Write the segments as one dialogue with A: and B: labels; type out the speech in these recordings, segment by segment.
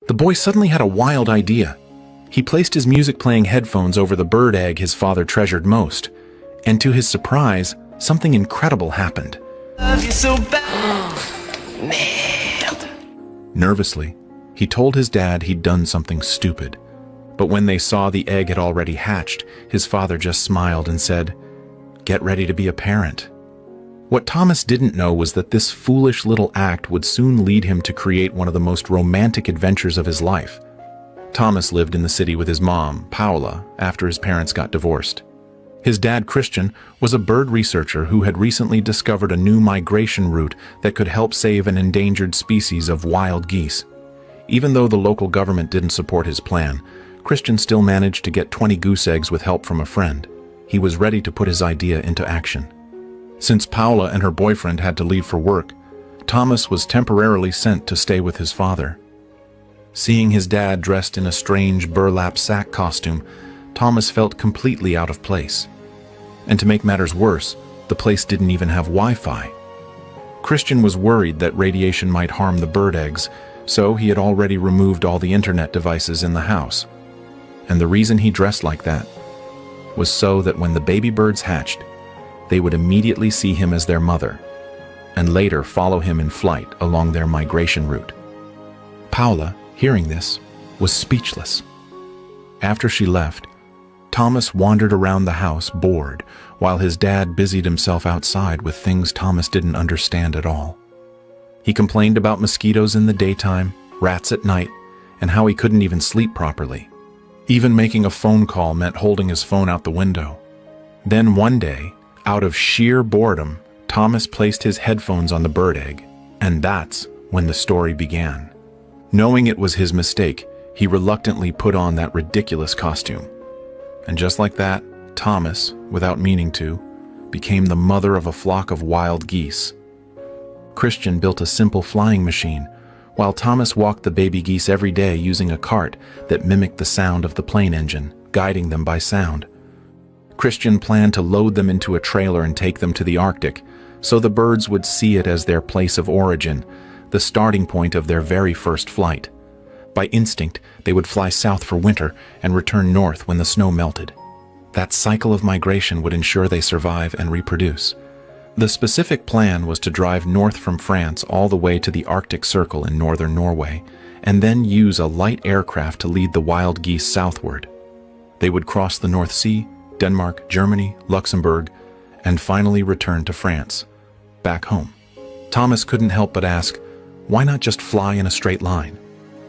A: The boy suddenly had a wild idea. He placed his music-playing headphones over the bird egg his father treasured most, and to his surprise, something incredible happened.
B: Love you so bad. Nailed.
A: Nervously, he told his dad he'd done something stupid. But when they saw the egg had already hatched, his father just smiled and said, "Get ready to be a parent." What Thomas didn't know was that this foolish little act would soon lead him to create one of the most romantic adventures of his life. Thomas lived in the city with his mom, Paula, after his parents got divorced. His dad, Christian, was a bird researcher who had recently discovered a new migration route that could help save an endangered species of wild geese. Even though the local government didn't support his plan, Christian still managed to get 20 goose eggs with help from a friend. He was ready to put his idea into action. Since Paula and her boyfriend had to leave for work, Thomas was temporarily sent to stay with his father. Seeing his dad dressed in a strange burlap sack costume, Thomas felt completely out of place. And to make matters worse, the place didn't even have Wi-Fi. Christian was worried that radiation might harm the bird eggs, so he had already removed all the internet devices in the house. And the reason he dressed like that was so that when the baby birds hatched, they would immediately see him as their mother, and later follow him in flight along their migration route. Paula, hearing this, was speechless. After she left, Thomas wandered around the house bored, while his dad busied himself outside with things Thomas didn't understand at all. He complained about mosquitoes in the daytime, rats at night, and how he couldn't even sleep properly. Even making a phone call meant holding his phone out the window. Then one day, out of sheer boredom, Thomas placed his headphones on the bird egg, and that's when the story began. Knowing it was his mistake, he reluctantly put on that ridiculous costume. And just like that, Thomas, without meaning to, became the mother of a flock of wild geese. Christian built a simple flying machine, while Thomas walked the baby geese every day using a cart that mimicked the sound of the plane engine, guiding them by sound. Christian planned to load them into a trailer and take them to the Arctic, so the birds would see it as their place of origin, the starting point of their very first flight. By instinct, they would fly south for winter and return north when the snow melted. That cycle of migration would ensure they survive and reproduce. The specific plan was to drive north from France all the way to the Arctic Circle in northern Norway, and then use a light aircraft to lead the wild geese southward. They would cross the North Sea, Denmark, Germany, Luxembourg, and finally return to France, back home. Thomas couldn't help but ask, why not just fly in a straight line?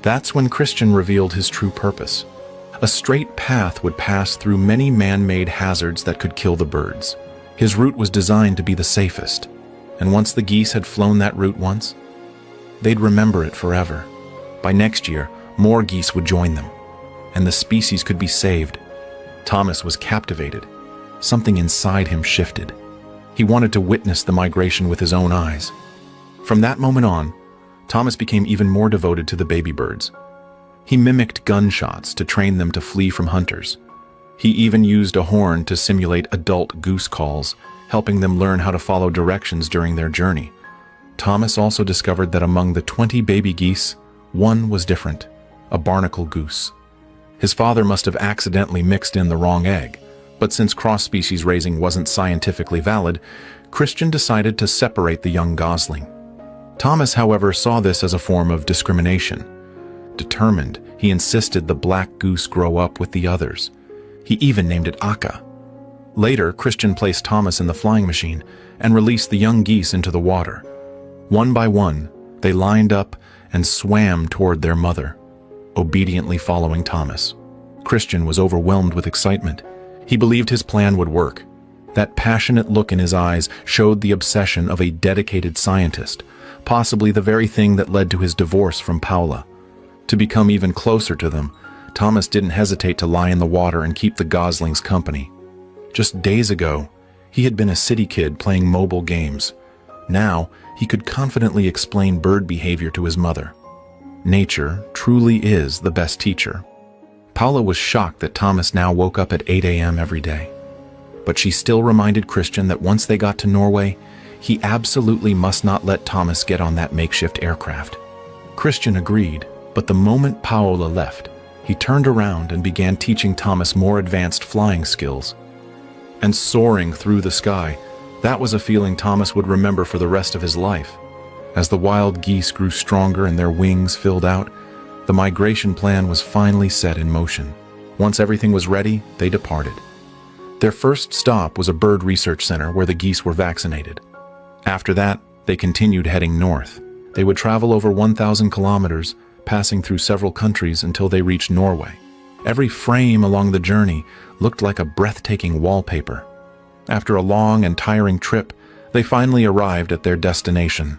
A: That's when Christian revealed his true purpose. A straight path would pass through many man-made hazards that could kill the birds. His route was designed to be the safest, and once the geese had flown that route once, they'd remember it forever. By next year, more geese would join them, and the species could be saved. Thomas was captivated. Something inside him shifted. He wanted to witness the migration with his own eyes. From that moment on, Thomas became even more devoted to the baby birds. He mimicked gunshots to train them to flee from hunters. He even used a horn to simulate adult goose calls, helping them learn how to follow directions during their journey. Thomas also discovered that among the 20 baby geese, one was different, a barnacle goose. His father must have accidentally mixed in the wrong egg, but since cross-species raising wasn't scientifically valid, Christian decided to separate the young gosling. Thomas, however, saw this as a form of discrimination. Determined, he insisted the black goose grow up with the others. He even named it Akka. Later, Christian placed Thomas in the flying machine and released the young geese into the water. One by one, they lined up and swam toward their mother, obediently following Thomas. Christian was overwhelmed with excitement. He believed his plan would work. That passionate look in his eyes showed the obsession of a dedicated scientist, possibly the very thing that led to his divorce from Paula. To become even closer to them, Thomas didn't hesitate to lie in the water and keep the goslings company. Just days ago, he had been a city kid playing mobile games. Now, he could confidently explain bird behavior to his mother. Nature truly is the best teacher. Paula was shocked that Thomas now woke up at 8 a.m. every day. But she still reminded Christian that once they got to Norway, he absolutely must not let Thomas get on that makeshift aircraft. Christian agreed, But the moment Paola left, he turned around and began teaching Thomas more advanced flying skills. And soaring through the sky, that was a feeling Thomas would remember for the rest of his life. As the wild geese grew stronger and their wings filled out, the migration plan was finally set in motion. Once everything was ready, they departed. Their first stop was a bird research center where the geese were vaccinated. After that, they continued heading north. They would travel over 1,000 kilometers, passing through several countries until they reached Norway. Every frame along the journey looked like a breathtaking wallpaper. After a long and tiring trip, they finally arrived at their destination.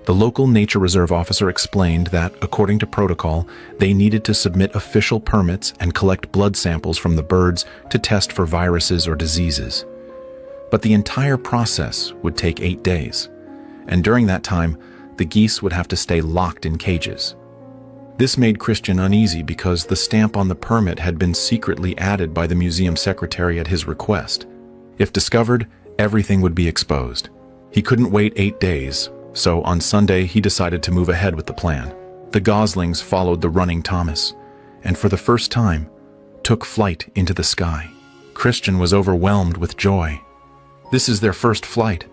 A: The local nature reserve officer explained that, according to protocol, they needed to submit official permits and collect blood samples from the birds to test for viruses or diseases. But the entire process would take 8 days, and during that time, the geese would have to stay locked in cages. This made Christian uneasy because the stamp on the permit had been secretly added by the museum secretary at his request. If discovered, everything would be exposed. He couldn't wait 8 days, so on Sunday he decided to move ahead with the plan. The goslings followed the running Thomas, and for the first time, took flight into the sky. Christian was overwhelmed with joy. This is their first flight.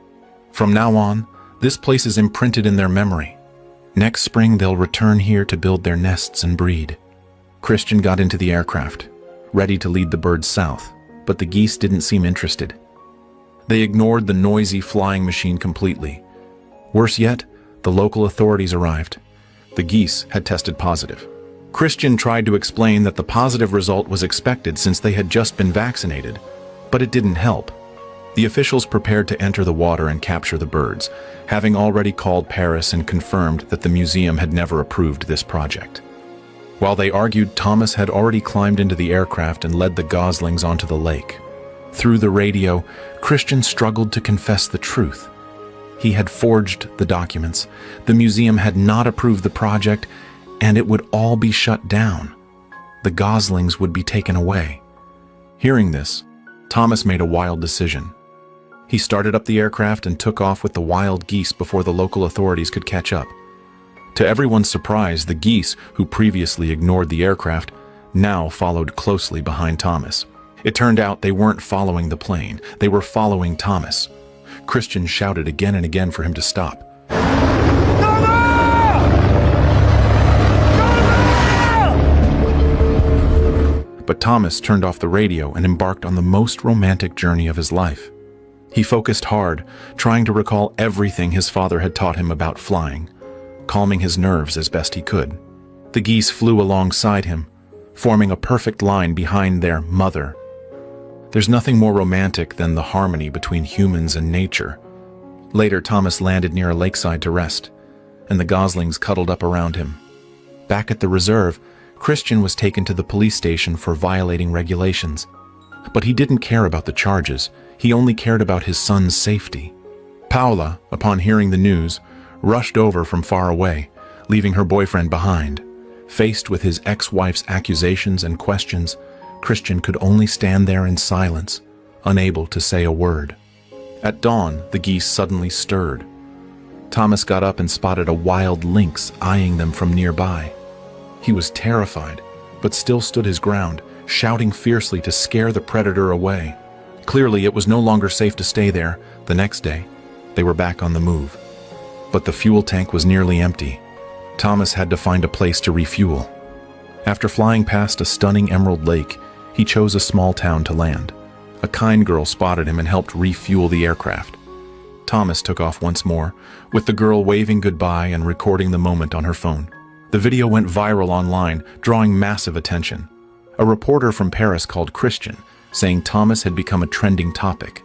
A: From now on, this place is imprinted in their memory. Next spring they'll return here to build their nests and breed. Christian got into the aircraft, ready to lead the birds south, but the geese didn't seem interested. They ignored the noisy flying machine completely. Worse yet, the local authorities arrived. The geese had tested positive. Christian tried to explain that the positive result was expected since they had just been vaccinated, but it didn't help. The officials prepared to enter the water and capture the birds, having already called Paris and confirmed that the museum had never approved this project. While they argued, Thomas had already climbed into the aircraft and led the goslings onto the lake. Through the radio, Christian struggled to confess the truth. He had forged the documents, the museum had not approved the project, and it would all be shut down. The goslings would be taken away. Hearing this, Thomas made a wild decision. He started up the aircraft and took off with the wild geese before the local authorities could catch up. To everyone's surprise, the geese, who previously ignored the aircraft, now followed closely behind Thomas. It turned out they weren't following the plane, they were following Thomas. Christian shouted again and again for him to stop. But Thomas turned off the radio and embarked on the most romantic journey of his life. He focused hard, trying to recall everything his father had taught him about flying, calming his nerves as best he could. The geese flew alongside him, forming a perfect line behind their mother. There's nothing more romantic than the harmony between humans and nature. Later, Thomas landed near a lakeside to rest, and the goslings cuddled up around him. Back at the reserve, Christian was taken to the police station for violating regulations. But he didn't care about the charges, he only cared about his son's safety. Paola, upon hearing the news, rushed over from far away, leaving her boyfriend behind. Faced with his ex-wife's accusations and questions, Christian could only stand there in silence, unable to say a word. At dawn, the geese suddenly stirred. Thomas got up and spotted a wild lynx eyeing them from nearby. He was terrified, but still stood his ground, shouting fiercely to scare the predator away. Clearly, it was no longer safe to stay there. The next day, they were back on the move. But the fuel tank was nearly empty. Thomas had to find a place to refuel. After flying past a stunning emerald lake, he chose a small town to land. A kind girl spotted him and helped refuel the aircraft. Thomas took off once more, with the girl waving goodbye and recording the moment on her phone. The video went viral online, drawing massive attention. A reporter from Paris called Christian, saying Thomas had become a trending topic.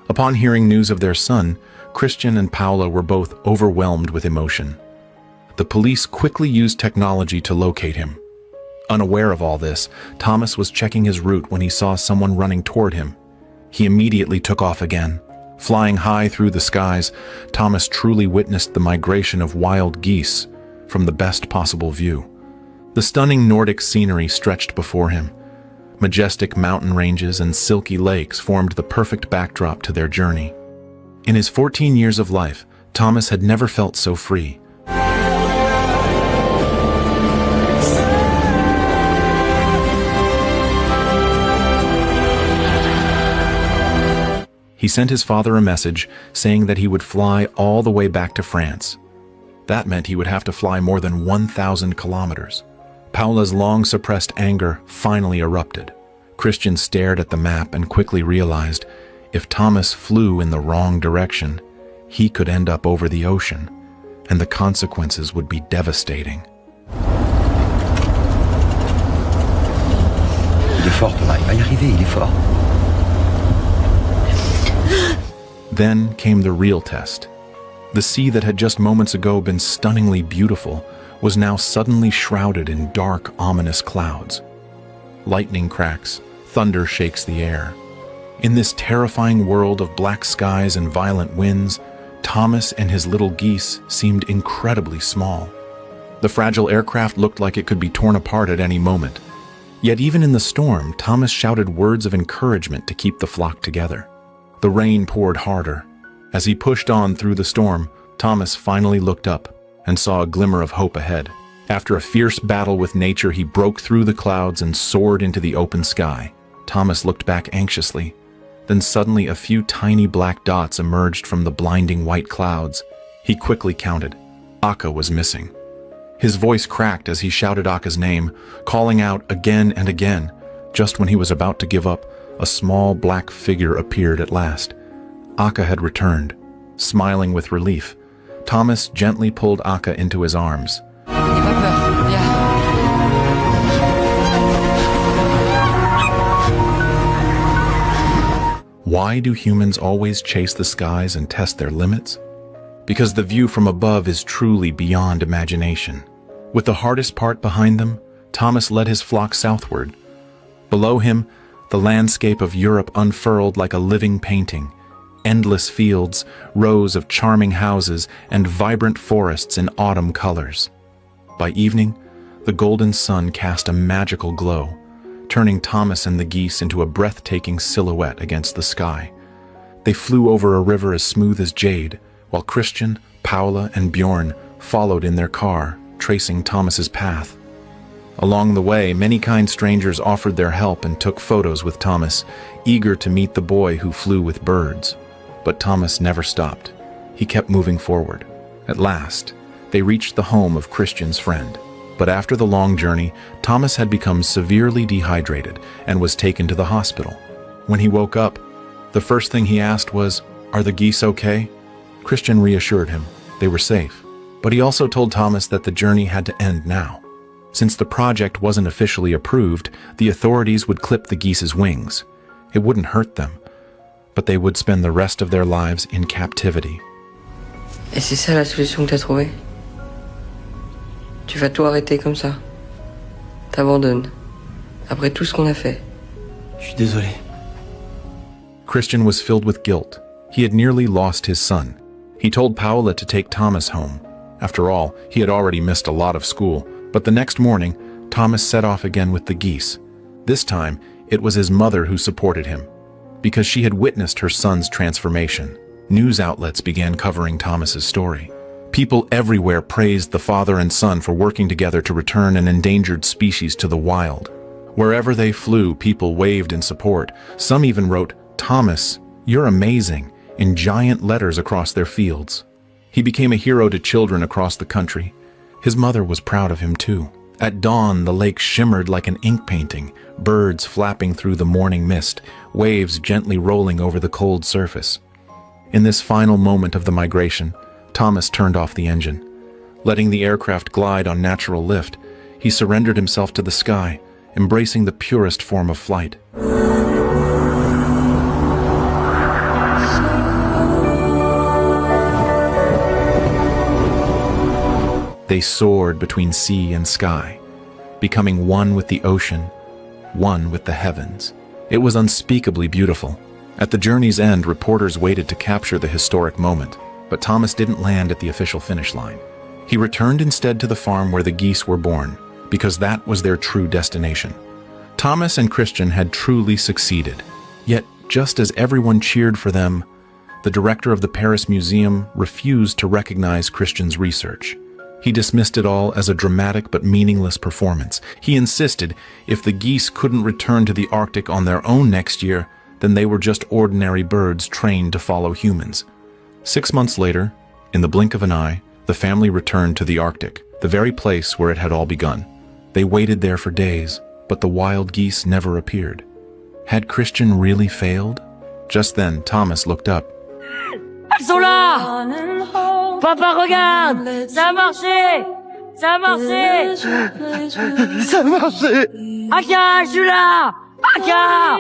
A: Upon hearing news of their son, Christian and Paola were both overwhelmed with emotion. The police quickly used technology to locate him. Unaware of all this, Thomas was checking his route when he saw someone running toward him. He immediately took off again. Flying high through the skies, Thomas truly witnessed the migration of wild geese from the best possible view. The stunning Nordic scenery stretched before him. Majestic mountain ranges and silky lakes formed the perfect backdrop to their journey. In his 14 years of life, Thomas had never felt so free. sent his father a message saying that he would fly all the way back to France. That meant he would have to fly more than 1,000 kilometers. Paula's long-suppressed anger finally erupted. Christian stared at the map and quickly realized if Thomas flew in the wrong direction, he could end up over the ocean, and the consequences would be devastating.
C: Il est fort, Thomas. Il va y arriver, il est fort.
A: Then came the real test. The sea that had just moments ago been stunningly beautiful was now suddenly shrouded in dark, ominous clouds. Lightning cracks, thunder shakes the air. In this terrifying world of black skies and violent winds, Thomas and his little geese seemed incredibly small. The fragile aircraft looked like it could be torn apart at any moment. Yet even in the storm, Thomas shouted words of encouragement to keep the flock together. The rain poured harder. As he pushed on through the storm, Thomas finally looked up and saw a glimmer of hope ahead. After a fierce battle with nature, he broke through the clouds and soared into the open sky. Thomas looked back anxiously. Then suddenly a few tiny black dots emerged from the blinding white clouds. He quickly counted. Akka was missing. His voice cracked as he shouted Akka's name, calling out again and again. Just when he was about to give up, a small black figure appeared at last. Akka had returned, smiling with relief. Thomas gently pulled Akka into his arms.
D: N'aie pas peur, viens.
A: Why do humans always chase the skies and test their limits? Because the view from above is truly beyond imagination. With the hardest part behind them, Thomas led his flock southward. Below him, the landscape of Europe unfurled like a living painting. Endless fields, rows of charming houses, and vibrant forests in autumn colors. By evening, the golden sun cast a magical glow, turning Thomas and the geese into a breathtaking silhouette against the sky. They flew over a river as smooth as jade, while Christian, Paula, and Bjorn followed in their car, tracing Thomas's path. Along the way, many kind strangers offered their help and took photos with Thomas, eager to meet the boy who flew with birds. But Thomas never stopped. He kept moving forward. At last, they reached the home of Christian's friend. But after the long journey, Thomas had become severely dehydrated and was taken to the hospital. When he woke up, the first thing he asked was, "Are the geese okay?" Christian reassured him. They were safe. But he also told Thomas that the journey had to end now. Since the project wasn't officially approved, the authorities would clip the geese's wings. It wouldn't hurt them, but they would spend the rest of their lives in captivity.
D: Et c'est ça la solution que t'as trouvée? Tu vas tout arrêter comme ça? T'abandonnes? Après tout ce qu'on a fait?
C: Je suis désolé.
A: Christian was filled with guilt. He had nearly lost his son. He told Paula to take Thomas home. After all, he had already missed a lot of school. But the next morning, Thomas set off again with the geese. This time, it was his mother who supported him. Because she had witnessed her son's transformation, news outlets began covering Thomas's story. People everywhere praised the father and son for working together to return an endangered species to the wild. Wherever they flew, people waved in support. Some even wrote, "Thomas, you're amazing," in giant letters across their fields. He became a hero to children across the country. His mother was proud of him too. At dawn, the lake shimmered like an ink painting, birds flapping through the morning mist, waves gently rolling over the cold surface. In this final moment of the migration, Thomas turned off the engine. Letting the aircraft glide on natural lift, he surrendered himself to the sky, embracing the purest form of flight. They soared between sea and sky, becoming one with the ocean, one with the heavens. It was unspeakably beautiful. At the journey's end, reporters waited to capture the historic moment, but Thomas didn't land at the official finish line. He returned instead to the farm where the geese were born, because that was their true destination. Thomas and Christian had truly succeeded. Yet, just as everyone cheered for them, the director of the Paris Museum refused to recognize Christian's research. He dismissed it all as a dramatic but meaningless performance. He insisted if the geese couldn't return to the Arctic on their own next year, then they were just ordinary birds trained to follow humans. 6 months later, in the blink of an eye, the family returned to the Arctic, the very place where it had all begun. They waited there for days, but the wild geese never appeared. Had Christian really failed? Just then, Thomas looked up.
E: Elles sont là! Papa, regarde! Ça a marché! Ça a marché!
B: Ça a marché!
E: Aka, je suis là! Aka!